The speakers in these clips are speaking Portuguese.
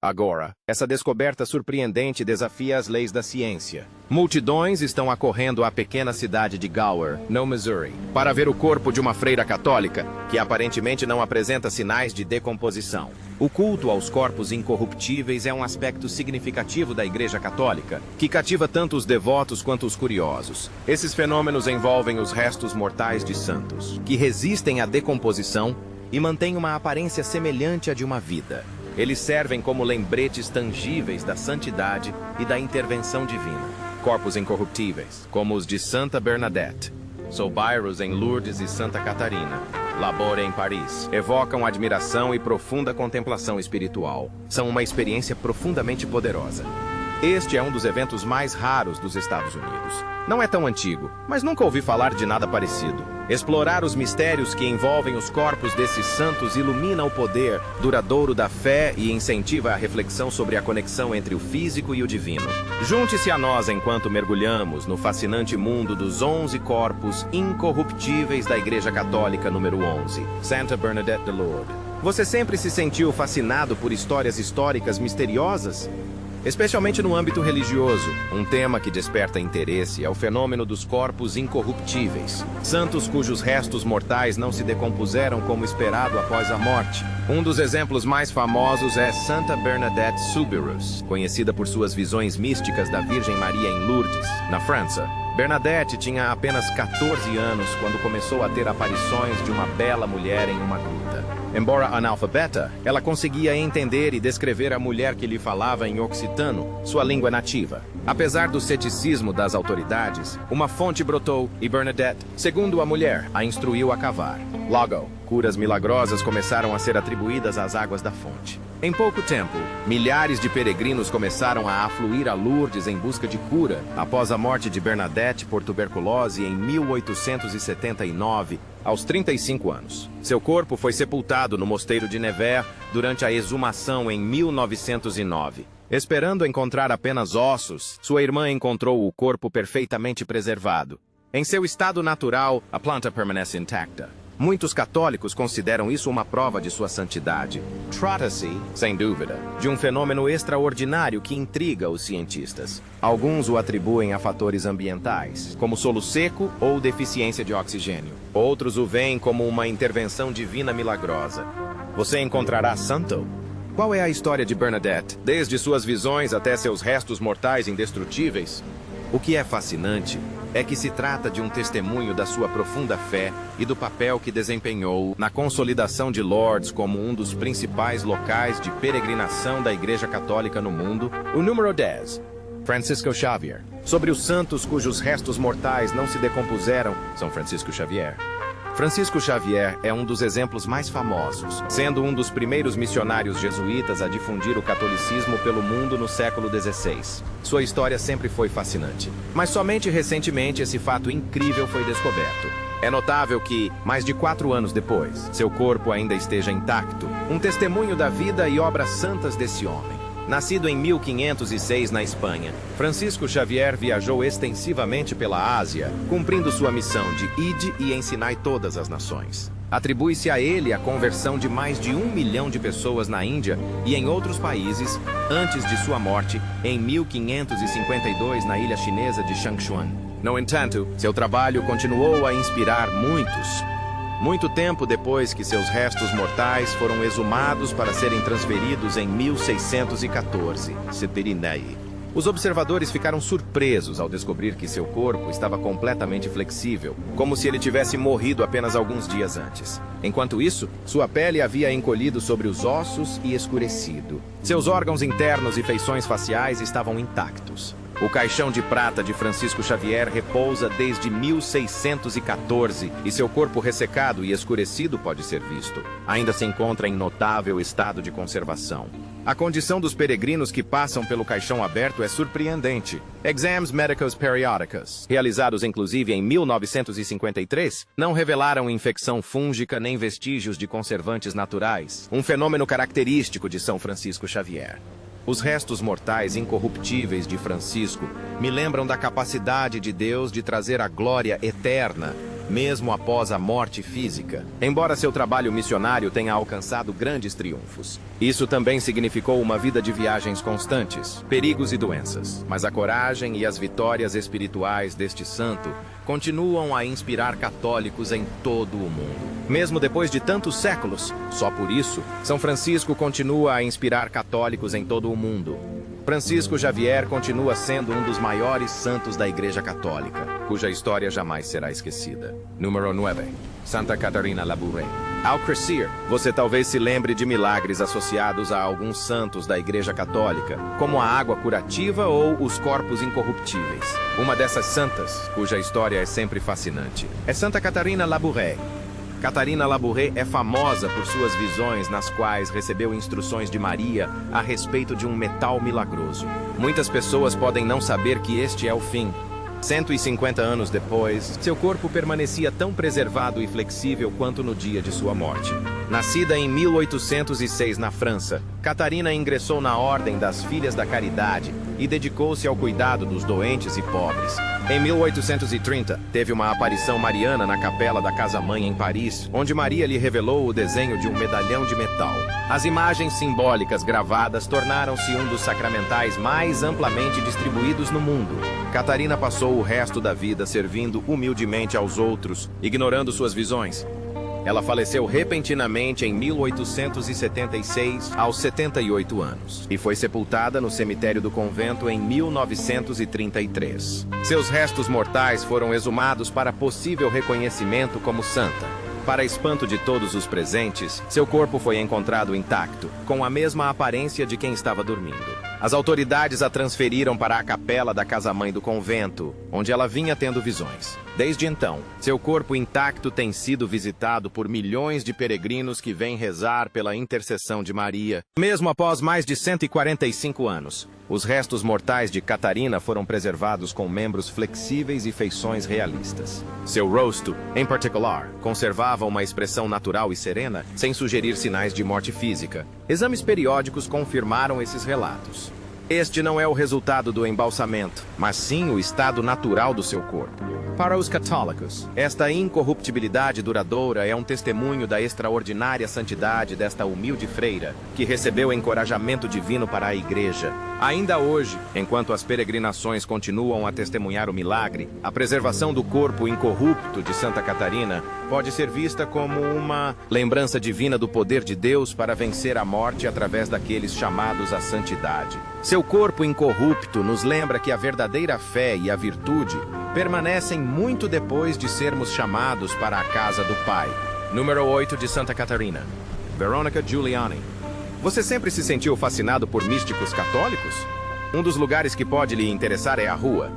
Agora, essa descoberta surpreendente desafia as leis da ciência. Multidões estão acorrendo à pequena cidade de Gower, no Missouri, para ver o corpo de uma freira católica que aparentemente não apresenta sinais de decomposição. O culto aos corpos incorruptíveis é um aspecto significativo da Igreja Católica, que cativa tanto os devotos quanto os curiosos. Esses fenômenos envolvem os restos mortais de santos, que resistem à decomposição e mantêm uma aparência semelhante à de uma vida. Eles servem como lembretes tangíveis da santidade e da intervenção divina. Corpos incorruptíveis, como os de Santa Bernadette, Soubirous em Lourdes e Santa Catarina, Labore em Paris, evocam admiração e profunda contemplação espiritual. São uma experiência profundamente poderosa. Este é um dos eventos mais raros dos Estados Unidos. Não é tão antigo, mas nunca ouvi falar de nada parecido. Explorar os mistérios que envolvem os corpos desses santos ilumina o poder duradouro da fé e incentiva a reflexão sobre a conexão entre o físico e o divino. Junte-se a nós enquanto mergulhamos no fascinante mundo dos 11 corpos incorruptíveis da Igreja Católica número 11, Santa Bernadette de Lourdes. Você sempre se sentiu fascinado por histórias históricas misteriosas? Especialmente no âmbito religioso, um tema que desperta interesse é o fenômeno dos corpos incorruptíveis. Santos cujos restos mortais não se decompuseram como esperado após a morte. Um dos exemplos mais famosos é Santa Bernadette Soubirous, conhecida por suas visões místicas da Virgem Maria em Lourdes, na França. Bernadette tinha apenas 14 anos quando começou a ter aparições de uma bela mulher em uma gruta. Embora analfabeta, ela conseguia entender e descrever a mulher que lhe falava em occitano, sua língua nativa. Apesar do ceticismo das autoridades, uma fonte brotou e Bernadette, segundo a mulher, a instruiu a cavar. Logo, curas milagrosas começaram a ser atribuídas às águas da fonte. Em pouco tempo, milhares de peregrinos começaram a afluir a Lourdes em busca de cura após a morte de Bernadette por tuberculose em 1879, aos 35 anos. Seu corpo foi sepultado no mosteiro de Nevers durante a exumação em 1909. Esperando encontrar apenas ossos, sua irmã encontrou o corpo perfeitamente preservado. Em seu estado natural, a planta permanece intacta. Muitos católicos consideram isso uma prova de sua santidade. Trata-se, sem dúvida, de um fenômeno extraordinário que intriga os cientistas. Alguns o atribuem a fatores ambientais, como solo seco ou deficiência de oxigênio. Outros o veem como uma intervenção divina milagrosa. Você encontrará santo? Qual é a história de Bernadette, desde suas visões até seus restos mortais indestrutíveis? O que é fascinante é que se trata de um testemunho da sua profunda fé e do papel que desempenhou na consolidação de Lourdes como um dos principais locais de peregrinação da Igreja Católica no mundo. O número 10, Francisco Xavier. Sobre os santos cujos restos mortais não se decompuseram, São Francisco Xavier. Francisco Xavier é um dos exemplos mais famosos, sendo um dos primeiros missionários jesuítas a difundir o catolicismo pelo mundo no século XVI. Sua história sempre foi fascinante, mas somente recentemente esse fato incrível foi descoberto. É notável que, mais de 4 anos depois, seu corpo ainda esteja intacto, um testemunho da vida e obras santas desse homem. Nascido em 1506 na Espanha, Francisco Xavier viajou extensivamente pela Ásia, cumprindo sua missão de ide e ensinai todas as nações. Atribui-se a ele a conversão de mais de 1 milhão de pessoas na Índia e em outros países, antes de sua morte, em 1552 na ilha chinesa de Changchuan. No entanto, seu trabalho continuou a inspirar muitos. Muito tempo depois que seus restos mortais foram exumados para serem transferidos em 1614, Sepirinei. Os observadores ficaram surpresos ao descobrir que seu corpo estava completamente flexível, como se ele tivesse morrido apenas alguns dias antes. Enquanto isso, sua pele havia encolhido sobre os ossos e escurecido. Seus órgãos internos e feições faciais estavam intactos. O caixão de prata de Francisco Xavier repousa desde 1614 e seu corpo ressecado e escurecido pode ser visto. Ainda se encontra em notável estado de conservação. A condição dos peregrinos que passam pelo caixão aberto é surpreendente. Exames médicos periódicos, realizados inclusive em 1953, não revelaram infecção fúngica nem vestígios de conservantes naturais, um fenômeno característico de São Francisco Xavier. Os restos mortais incorruptíveis de Francisco me lembram da capacidade de Deus de trazer a glória eterna mesmo após a morte física, embora seu trabalho missionário tenha alcançado grandes triunfos. Isso também significou uma vida de viagens constantes, perigos e doenças. Mas a coragem e as vitórias espirituais deste santo continuam a inspirar católicos em todo o mundo. Mesmo depois de tantos séculos, só por isso, São Francisco continua a inspirar católicos em todo o mundo. Francisco Xavier continua sendo um dos maiores santos da Igreja Católica, cuja história jamais será esquecida. Número 9. Santa Catarina Labouré. Ao crescer, você talvez se lembre de milagres associados a alguns santos da Igreja Católica, como a água curativa ou os corpos incorruptíveis. Uma dessas santas, cuja história é sempre fascinante, é Santa Catarina Labouré. Catarina Labouré é famosa por suas visões nas quais recebeu instruções de Maria a respeito de um metal milagroso. Muitas pessoas podem não saber que este é o fim. 150 anos depois, seu corpo permanecia tão preservado e flexível quanto no dia de sua morte. Nascida em 1806 na França, Catarina ingressou na Ordem das Filhas da Caridade e dedicou-se ao cuidado dos doentes e pobres. Em 1830, teve uma aparição mariana na capela da Casa-Mãe em Paris, onde Maria lhe revelou o desenho de um medalhão de metal. As imagens simbólicas gravadas tornaram-se um dos sacramentais mais amplamente distribuídos no mundo. Catarina passou o resto da vida servindo humildemente aos outros, ignorando suas visões. Ela faleceu repentinamente em 1876, aos 78 anos, e foi sepultada no cemitério do convento em 1933. Seus restos mortais foram exumados para possível reconhecimento como santa. Para espanto de todos os presentes, seu corpo foi encontrado intacto, com a mesma aparência de quem estava dormindo. As autoridades a transferiram para a capela da casa-mãe do convento, onde ela vinha tendo visões. Desde então, seu corpo intacto tem sido visitado por milhões de peregrinos que vêm rezar pela intercessão de Maria. Mesmo após mais de 145 anos, os restos mortais de Catarina foram preservados com membros flexíveis e feições realistas. Seu rosto, em particular, conservava uma expressão natural e serena, sem sugerir sinais de morte física. Exames periódicos confirmaram esses relatos. Este não é o resultado do embalsamento, mas sim o estado natural do seu corpo. Para os católicos, esta incorruptibilidade duradoura é um testemunho da extraordinária santidade desta humilde freira, que recebeu encorajamento divino para a Igreja. Ainda hoje, enquanto as peregrinações continuam a testemunhar o milagre, a preservação do corpo incorrupto de Santa Catarina pode ser vista como uma lembrança divina do poder de Deus para vencer a morte através daqueles chamados à santidade. Seu corpo incorrupto nos lembra que a verdadeira fé e a virtude permanecem muito depois de sermos chamados para a casa do Pai. Número 8 de Santa Catarina. Veronica Giuliani. Você sempre se sentiu fascinado por místicos católicos? Um dos lugares que pode lhe interessar é a rua.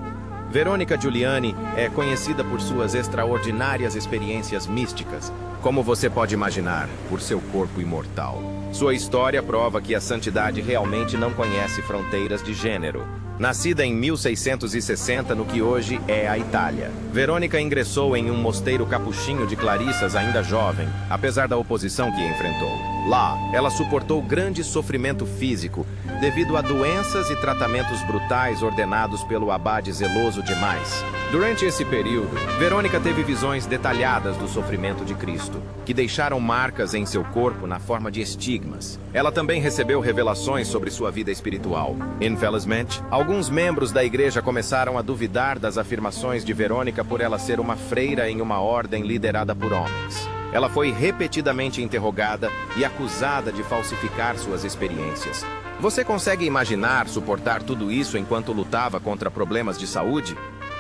Veronica Giuliani é conhecida por suas extraordinárias experiências místicas, como você pode imaginar, por seu corpo imortal. Sua história prova que a santidade realmente não conhece fronteiras de gênero. Nascida em 1660 no que hoje é a Itália, Verônica ingressou em um mosteiro capuchinho de clarissas ainda jovem, apesar da oposição que enfrentou. Lá, ela suportou grande sofrimento físico, devido a doenças e tratamentos brutais ordenados pelo abade zeloso demais. Durante esse período, Verônica teve visões detalhadas do sofrimento de Cristo, que deixaram marcas em seu corpo na forma de estigmas. Ela também recebeu revelações sobre sua vida espiritual. Infelizmente, alguns membros da igreja começaram a duvidar das afirmações de Verônica por ela ser uma freira em uma ordem liderada por homens. Ela foi repetidamente interrogada e acusada de falsificar suas experiências. Você consegue imaginar suportar tudo isso enquanto lutava contra problemas de saúde?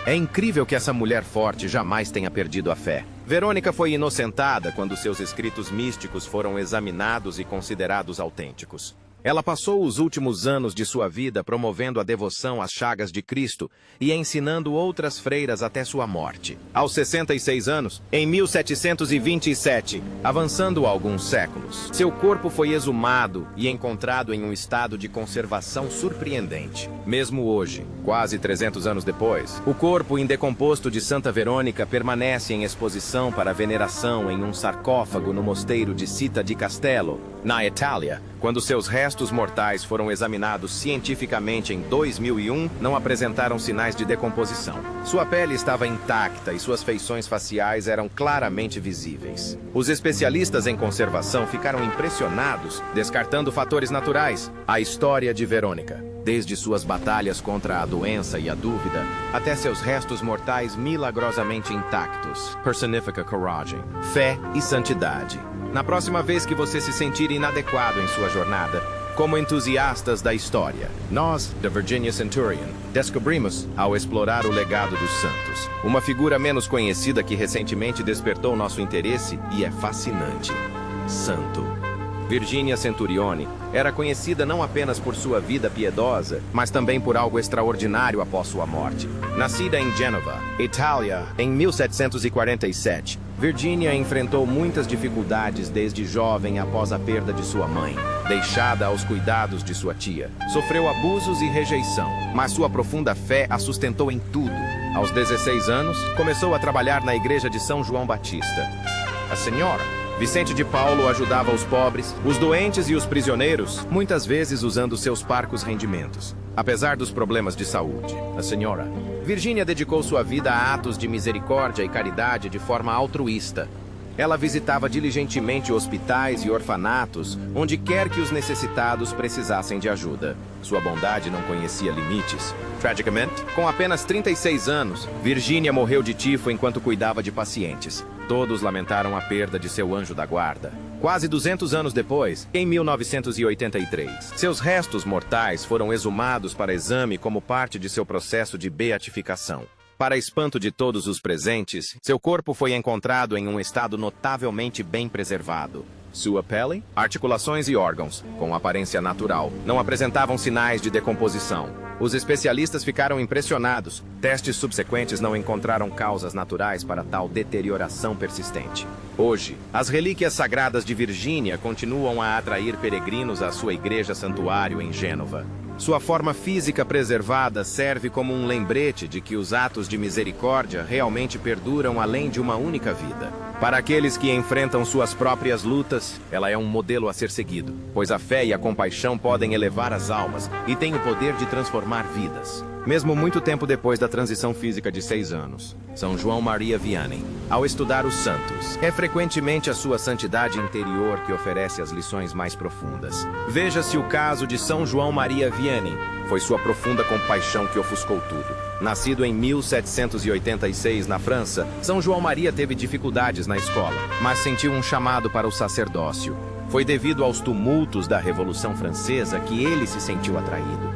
É incrível que essa mulher forte jamais tenha perdido a fé. Verônica foi inocentada quando seus escritos místicos foram examinados e considerados autênticos. Ela passou os últimos anos de sua vida promovendo a devoção às chagas de Cristo e ensinando outras freiras até sua morte. Aos 66 anos, em 1727, avançando alguns séculos, seu corpo foi exumado e encontrado em um estado de conservação surpreendente. Mesmo hoje, quase 300 anos depois, o corpo indecomposto de Santa Verônica permanece em exposição para veneração em um sarcófago no mosteiro de Città di Castello, Na Itália, quando seus restos mortais foram examinados cientificamente em 2001, não apresentaram sinais de decomposição. Sua pele estava intacta e suas feições faciais eram claramente visíveis. Os especialistas em conservação ficaram impressionados, descartando fatores naturais. A história de Verônica, desde suas batalhas contra a doença e a dúvida, até seus restos mortais milagrosamente intactos, personifica coragem, fé e santidade. Na próxima vez que você se sentir inadequado em sua jornada, como entusiastas da história, nós, da Virginia Centurion, descobrimos, ao explorar o legado dos santos, uma figura menos conhecida que recentemente despertou nosso interesse e é fascinante: santo. Virginia Centurione era conhecida não apenas por sua vida piedosa, mas também por algo extraordinário após sua morte. Nascida em Gênova, Itália, em 1747, Virginia enfrentou muitas dificuldades desde jovem após a perda de sua mãe. Deixada aos cuidados de sua tia, sofreu abusos e rejeição, mas sua profunda fé a sustentou em tudo. Aos 16 anos, começou a trabalhar na igreja de São João Batista. A senhora Vicente de Paulo ajudava os pobres, os doentes e os prisioneiros, muitas vezes usando seus parcos rendimentos. Apesar dos problemas de saúde, a senhora Virginia dedicou sua vida a atos de misericórdia e caridade de forma altruísta. Ela visitava diligentemente hospitais e orfanatos, onde quer que os necessitados precisassem de ajuda. Sua bondade não conhecia limites. Tragicamente, com apenas 36 anos, Virginia morreu de tifo enquanto cuidava de pacientes. Todos lamentaram a perda de seu anjo da guarda. Quase 200 anos depois, em 1983, seus restos mortais foram exumados para exame como parte de seu processo de beatificação. Para espanto de todos os presentes, seu corpo foi encontrado em um estado notavelmente bem preservado. Sua pele, articulações e órgãos, com aparência natural, não apresentavam sinais de decomposição. Os especialistas ficaram impressionados. Testes subsequentes não encontraram causas naturais para tal deterioração persistente. Hoje, as relíquias sagradas de Virgínia continuam a atrair peregrinos à sua igreja-santuário em Gênova. Sua forma física preservada serve como um lembrete de que os atos de misericórdia realmente perduram além de uma única vida. Para aqueles que enfrentam suas próprias lutas, ela é um modelo a ser seguido, pois a fé e a compaixão podem elevar as almas e têm o poder de transformar vidas. Mesmo muito tempo depois da transição física de 6 anos, São João Maria Vianney, ao estudar os santos, é frequentemente a sua santidade interior que oferece as lições mais profundas. Veja-se o caso de São João Maria Vianney. Foi sua profunda compaixão que ofuscou tudo. Nascido em 1786 na França, São João Maria teve dificuldades na escola, mas sentiu um chamado para o sacerdócio. Foi devido aos tumultos da Revolução Francesa que ele se sentiu atraído.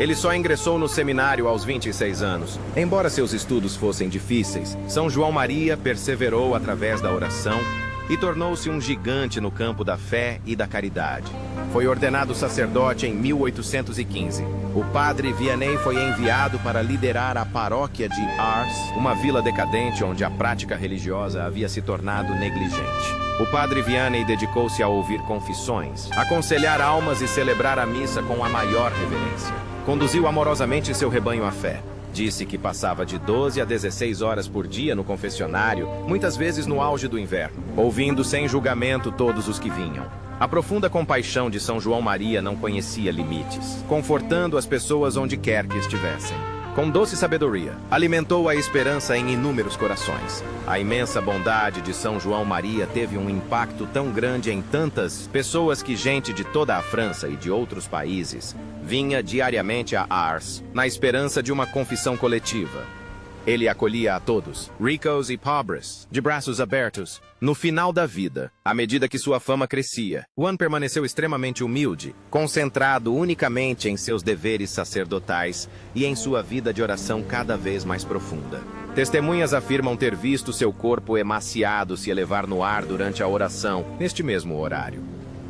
Ele só ingressou no seminário aos 26 anos. Embora seus estudos fossem difíceis, São João Maria perseverou através da oração e tornou-se um gigante no campo da fé e da caridade. Foi ordenado sacerdote em 1815. O padre Vianney foi enviado para liderar a paróquia de Ars, uma vila decadente onde a prática religiosa havia se tornado negligente. O padre Vianney dedicou-se a ouvir confissões, aconselhar almas e celebrar a missa com a maior reverência. Conduziu amorosamente seu rebanho à fé. Disse que passava de 12 a 16 horas por dia no confessionário, muitas vezes no auge do inverno, ouvindo sem julgamento todos os que vinham. A profunda compaixão de São João Maria não conhecia limites, confortando as pessoas onde quer que estivessem. Com doce sabedoria, alimentou a esperança em inúmeros corações. A imensa bondade de São João Maria teve um impacto tão grande em tantas pessoas que gente de toda a França e de outros países vinha diariamente a Ars, na esperança de uma confissão coletiva. Ele acolhia a todos, ricos e pobres, de braços abertos. No final da vida, à medida que sua fama crescia, Juan permaneceu extremamente humilde, concentrado unicamente em seus deveres sacerdotais e em sua vida de oração cada vez mais profunda. Testemunhas afirmam ter visto seu corpo emaciado se elevar no ar durante a oração, neste mesmo horário.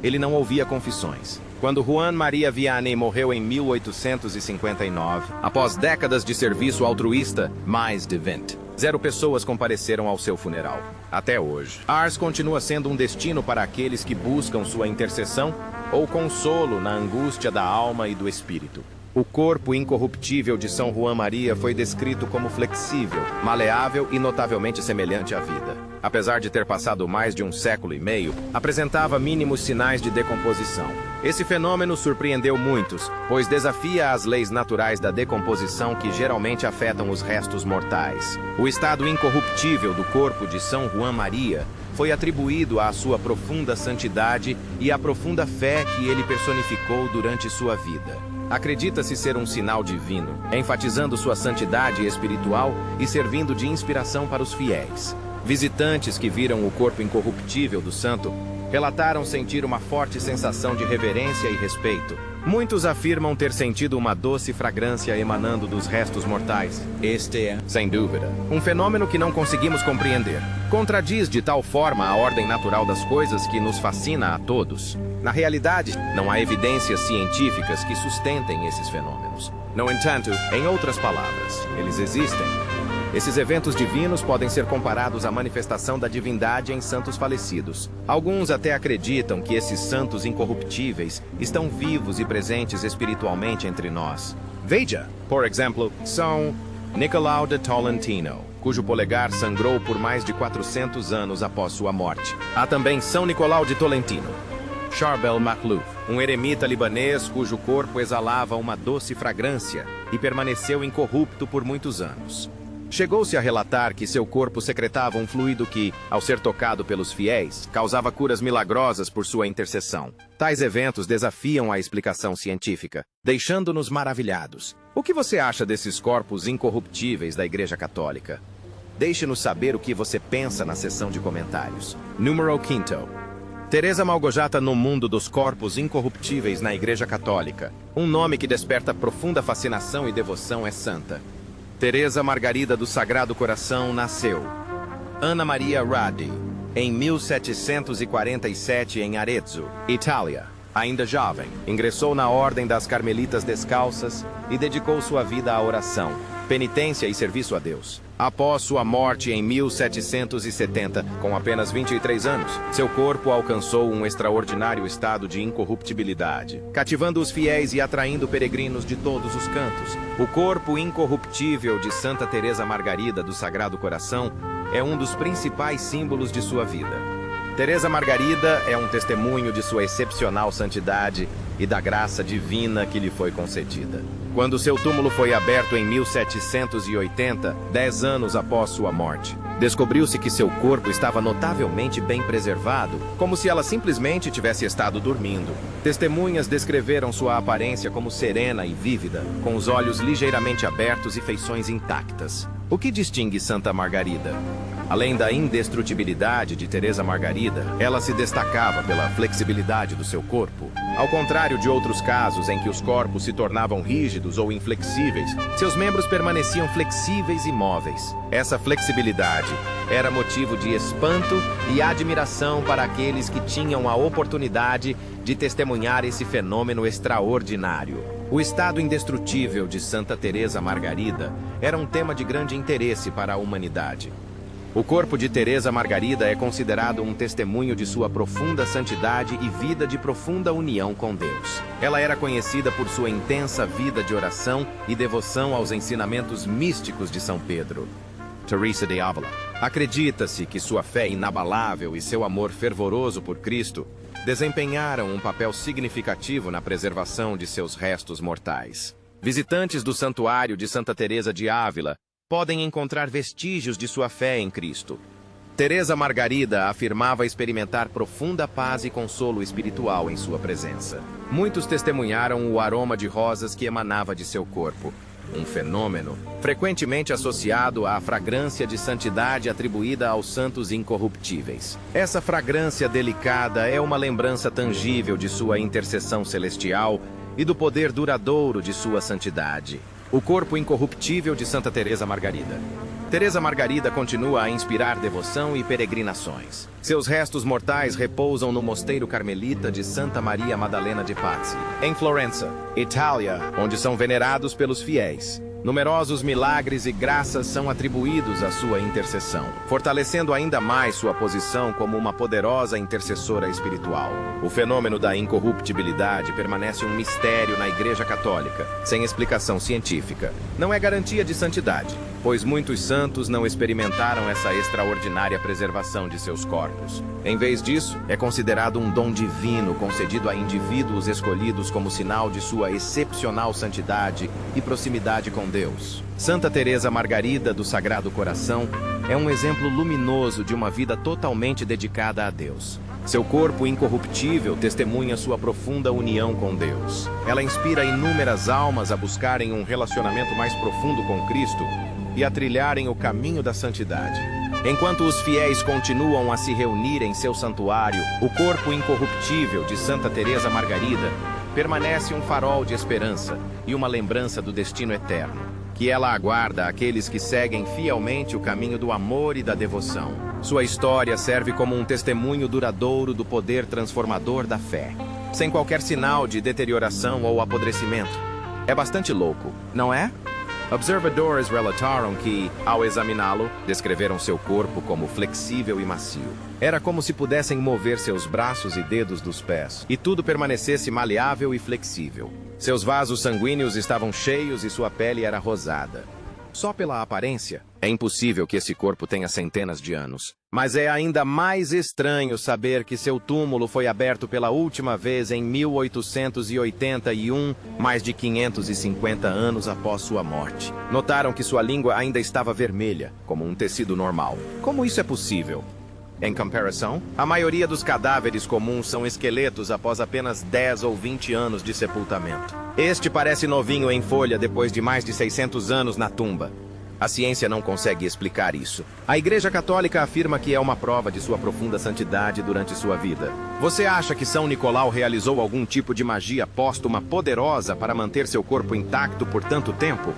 Ele não ouvia confissões. Quando Juan Maria Vianney morreu em 1859, após décadas de serviço altruísta, mais de 20, 0 pessoas compareceram ao seu funeral. Até hoje, Ars continua sendo um destino para aqueles que buscam sua intercessão ou consolo na angústia da alma e do espírito. O corpo incorruptível de São Juan Maria foi descrito como flexível, maleável e notavelmente semelhante à vida. Apesar de ter passado mais de um século e meio, apresentava mínimos sinais de decomposição. Esse fenômeno surpreendeu muitos, pois desafia as leis naturais da decomposição que geralmente afetam os restos mortais. O estado incorruptível do corpo de São Juan Maria foi atribuído à sua profunda santidade e à profunda fé que ele personificou durante sua vida. Acredita-se ser um sinal divino, enfatizando sua santidade espiritual e servindo de inspiração para os fiéis. Visitantes que viram o corpo incorruptível do santo relataram sentir uma forte sensação de reverência e respeito. Muitos afirmam ter sentido uma doce fragrância emanando dos restos mortais. Este é, sem dúvida, um fenômeno que não conseguimos compreender. Contradiz de tal forma a ordem natural das coisas que nos fascina a todos. Na realidade, não há evidências científicas que sustentem esses fenômenos. No entanto, em outras palavras, eles existem. Esses eventos divinos podem ser comparados à manifestação da divindade em santos falecidos. Alguns até acreditam que esses santos incorruptíveis estão vivos e presentes espiritualmente entre nós. Veja, por exemplo, São Nicolau de Tolentino, cujo polegar sangrou por mais de 400 anos após sua morte. Há também São Nicolau de Tolentino, Charbel Makhlouf, um eremita libanês cujo corpo exalava uma doce fragrância e permaneceu incorrupto por muitos anos. Chegou-se a relatar que seu corpo secretava um fluido que, ao ser tocado pelos fiéis, causava curas milagrosas por sua intercessão. Tais eventos desafiam a explicação científica, deixando-nos maravilhados. O que você acha desses corpos incorruptíveis da Igreja Católica? Deixe-nos saber o que você pensa na seção de comentários. Número 5. Teresa Malgorzata no mundo dos corpos incorruptíveis na Igreja Católica. Um nome que desperta profunda fascinação e devoção é Santa Teresa Margarida do Sagrado Coração nasceu Ana Maria Radi em 1747 em Arezzo, Itália. Ainda jovem, ingressou na Ordem das Carmelitas Descalças e dedicou sua vida à oração, penitência e serviço a Deus. Após sua morte em 1770, com apenas 23 anos, seu corpo alcançou um extraordinário estado de incorruptibilidade, cativando os fiéis e atraindo peregrinos de todos os cantos. O corpo incorruptível de Santa Teresa Margarida do Sagrado Coração é um dos principais símbolos de sua vida. Teresa Margarida é um testemunho de sua excepcional santidade e da graça divina que lhe foi concedida. Quando seu túmulo foi aberto em 1780, 10 anos após sua morte, descobriu-se que seu corpo estava notavelmente bem preservado, como se ela simplesmente tivesse estado dormindo. Testemunhas descreveram sua aparência como serena e vívida, com os olhos ligeiramente abertos e feições intactas. O que distingue Santa Margarida? Além da indestrutibilidade de Teresa Margarida, ela se destacava pela flexibilidade do seu corpo. Ao contrário de outros casos em que os corpos se tornavam rígidos ou inflexíveis, seus membros permaneciam flexíveis e móveis. Essa flexibilidade era motivo de espanto e admiração para aqueles que tinham a oportunidade de testemunhar esse fenômeno extraordinário. O estado indestrutível de Santa Teresa Margarida era um tema de grande interesse para a humanidade. O corpo de Teresa Margarida é considerado um testemunho de sua profunda santidade e vida de profunda união com Deus. Ela era conhecida por sua intensa vida de oração e devoção aos ensinamentos místicos de São Pedro. Teresa de Ávila. Acredita-se que sua fé inabalável e seu amor fervoroso por Cristo desempenharam um papel significativo na preservação de seus restos mortais. Visitantes do Santuário de Santa Teresa de Ávila podem encontrar vestígios de sua fé em Cristo. Teresa Margarida afirmava experimentar profunda paz e consolo espiritual em sua presença. Muitos testemunharam o aroma de rosas que emanava de seu corpo, um fenômeno frequentemente associado à fragrância de santidade atribuída aos santos incorruptíveis. Essa fragrância delicada é uma lembrança tangível de sua intercessão celestial e do poder duradouro de sua santidade. O corpo incorruptível de Santa Teresa Margarida. Teresa Margarida continua a inspirar devoção e peregrinações. Seus restos mortais repousam no Mosteiro Carmelita de Santa Maria Maddalena de Pazzi, em Florença, Itália, onde são venerados pelos fiéis. Numerosos milagres e graças são atribuídos à sua intercessão, fortalecendo ainda mais sua posição como uma poderosa intercessora espiritual. O fenômeno da incorruptibilidade permanece um mistério na Igreja Católica, sem explicação científica. Não é garantia de santidade, pois muitos santos não experimentaram essa extraordinária preservação de seus corpos. Em vez disso, é considerado um dom divino concedido a indivíduos escolhidos como sinal de sua excepcional santidade e proximidade com Deus. Santa Teresa Margarida do Sagrado Coração é um exemplo luminoso de uma vida totalmente dedicada a Deus. Seu corpo incorruptível testemunha sua profunda união com Deus. Ela inspira inúmeras almas a buscarem um relacionamento mais profundo com Cristo e a trilharem o caminho da santidade. Enquanto os fiéis continuam a se reunir em seu santuário, o corpo incorruptível de Santa Teresa Margarida permanece um farol de esperança e uma lembrança do destino eterno, que ela aguarda àqueles que seguem fielmente o caminho do amor e da devoção. Sua história serve como um testemunho duradouro do poder transformador da fé, sem qualquer sinal de deterioração ou apodrecimento. É bastante louco, não é? Observadores relataram que, ao examiná-lo, descreveram seu corpo como flexível e macio. Era como se pudessem mover seus braços e dedos dos pés, e tudo permanecesse maleável e flexível. Seus vasos sanguíneos estavam cheios e sua pele era rosada. Só pela aparência, é impossível que esse corpo tenha centenas de anos. Mas é ainda mais estranho saber que seu túmulo foi aberto pela última vez em 1881, mais de 550 anos após sua morte. Notaram que sua língua ainda estava vermelha, como um tecido normal. Como isso é possível? Em comparação, a maioria dos cadáveres comuns são esqueletos após apenas 10 ou 20 anos de sepultamento. Este parece novinho em folha depois de mais de 600 anos na tumba. A ciência não consegue explicar isso. A Igreja Católica afirma que é uma prova de sua profunda santidade durante sua vida. Você acha que São Nicolau realizou algum tipo de magia póstuma poderosa para manter seu corpo intacto por tanto tempo?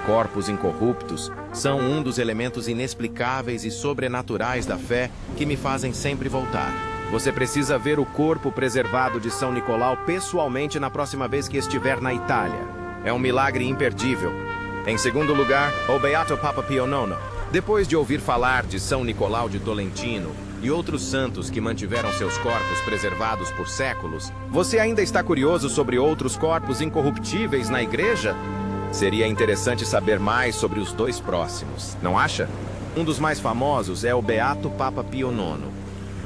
Corpos incorruptos são um dos elementos inexplicáveis e sobrenaturais da fé que me fazem sempre voltar. Você precisa ver o corpo preservado de São Nicolau pessoalmente na próxima vez que estiver na Itália. É um milagre imperdível. Em segundo lugar, o Beato Papa Pio IX. Depois de ouvir falar de São Nicolau de Tolentino e outros santos que mantiveram seus corpos preservados por séculos, você ainda está curioso sobre outros corpos incorruptíveis na igreja? Seria interessante saber mais sobre os dois próximos, não acha? Um dos mais famosos é o Beato Papa Pio IX.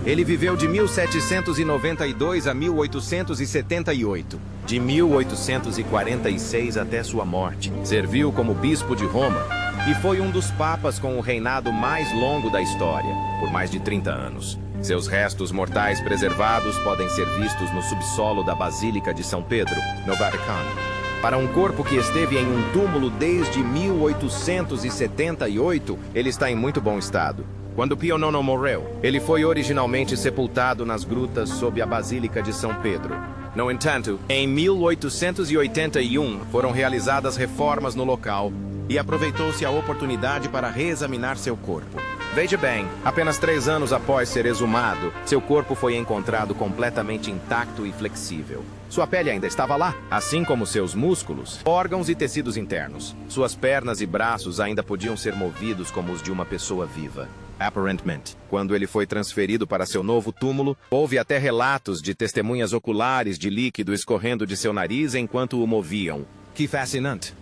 Ele viveu de 1792 a 1878. De 1846 até sua morte, serviu como bispo de Roma e foi um dos papas com o reinado mais longo da história, por mais de 30 anos. Seus restos mortais preservados podem ser vistos no subsolo da Basílica de São Pedro, no Vaticano. Para um corpo que esteve em um túmulo desde 1878, ele está em muito bom estado. Quando Pio IX morreu, ele foi originalmente sepultado nas grutas sob a Basílica de São Pedro. No entanto, em 1881 foram realizadas reformas no local e aproveitou-se a oportunidade para reexaminar seu corpo. Veja bem, apenas 3 anos após ser exumado, seu corpo foi encontrado completamente intacto e flexível. Sua pele ainda estava lá, assim como seus músculos, órgãos e tecidos internos. Suas pernas e braços ainda podiam ser movidos como os de uma pessoa viva. Aparentemente, quando ele foi transferido para seu novo túmulo, houve até relatos de testemunhas oculares de líquido escorrendo de seu nariz enquanto o moviam. Que fascinante!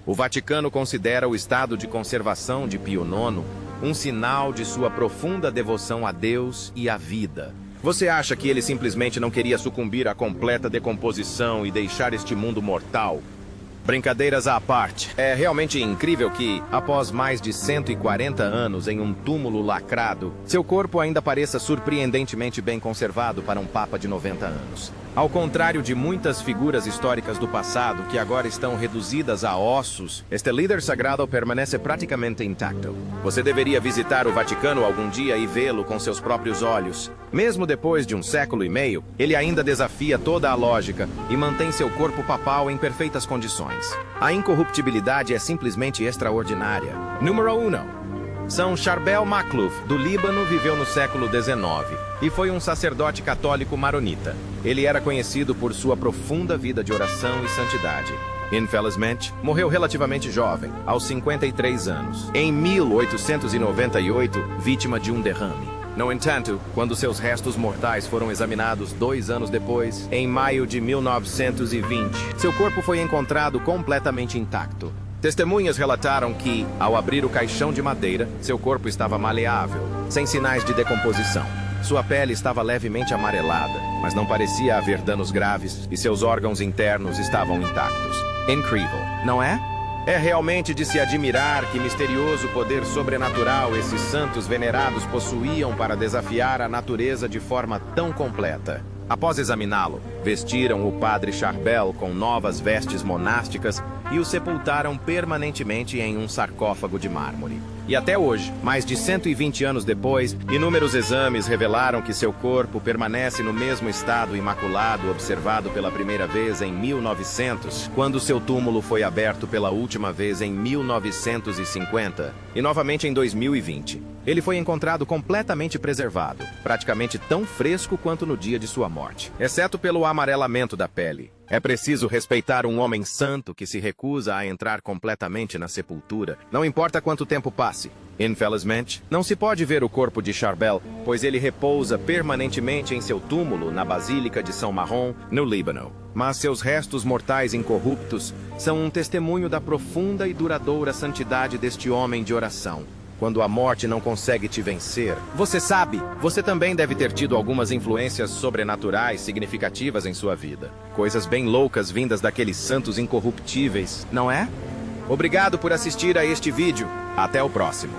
O Vaticano considera o estado de conservação de Pio IX um sinal de sua profunda devoção a Deus e à vida. Você acha que ele simplesmente não queria sucumbir à completa decomposição e deixar este mundo mortal? Brincadeiras à parte, é realmente incrível que, após mais de 140 anos em um túmulo lacrado, seu corpo ainda pareça surpreendentemente bem conservado para um papa de 90 anos. Ao contrário de muitas figuras históricas do passado que agora estão reduzidas a ossos, este líder sagrado permanece praticamente intacto. Você deveria visitar o Vaticano algum dia e vê-lo com seus próprios olhos. Mesmo depois de 1 século e meio, ele ainda desafia toda a lógica e mantém seu corpo papal em perfeitas condições. A incorruptibilidade é simplesmente extraordinária. Número 1. São Charbel Makhlouf, do Líbano, viveu no século XIX e foi um sacerdote católico maronita. Ele era conhecido por sua profunda vida de oração e santidade. Infelizmente, morreu relativamente jovem, aos 53 anos, em 1898, vítima de um derrame. No entanto, quando seus restos mortais foram examinados 2 anos depois, em maio de 1920, seu corpo foi encontrado completamente intacto. Testemunhas relataram que, ao abrir o caixão de madeira, seu corpo estava maleável, sem sinais de decomposição. Sua pele estava levemente amarelada, mas não parecia haver danos graves e seus órgãos internos estavam intactos. Incrível, não é? É realmente de se admirar que misterioso poder sobrenatural esses santos venerados possuíam para desafiar a natureza de forma tão completa. Após examiná-lo, vestiram o padre Charbel com novas vestes monásticas e o sepultaram permanentemente em um sarcófago de mármore. E até hoje, mais de 120 anos depois, inúmeros exames revelaram que seu corpo permanece no mesmo estado imaculado observado pela primeira vez em 1900, quando seu túmulo foi aberto pela última vez em 1950 e novamente em 2020. Ele foi encontrado completamente preservado, praticamente tão fresco quanto no dia de sua morte, exceto pelo amarelamento da pele. É preciso respeitar um homem santo que se recusa a entrar completamente na sepultura, não importa quanto tempo passe. Infelizmente, não se pode ver o corpo de Charbel, pois ele repousa permanentemente em seu túmulo na Basílica de São Marrom, no Líbano. Mas seus restos mortais incorruptos são um testemunho da profunda e duradoura santidade deste homem de oração. Quando a morte não consegue te vencer, você sabe, você também deve ter tido algumas influências sobrenaturais significativas em sua vida. Coisas bem loucas vindas daqueles santos incorruptíveis, não é? Obrigado por assistir a este vídeo. Até o próximo.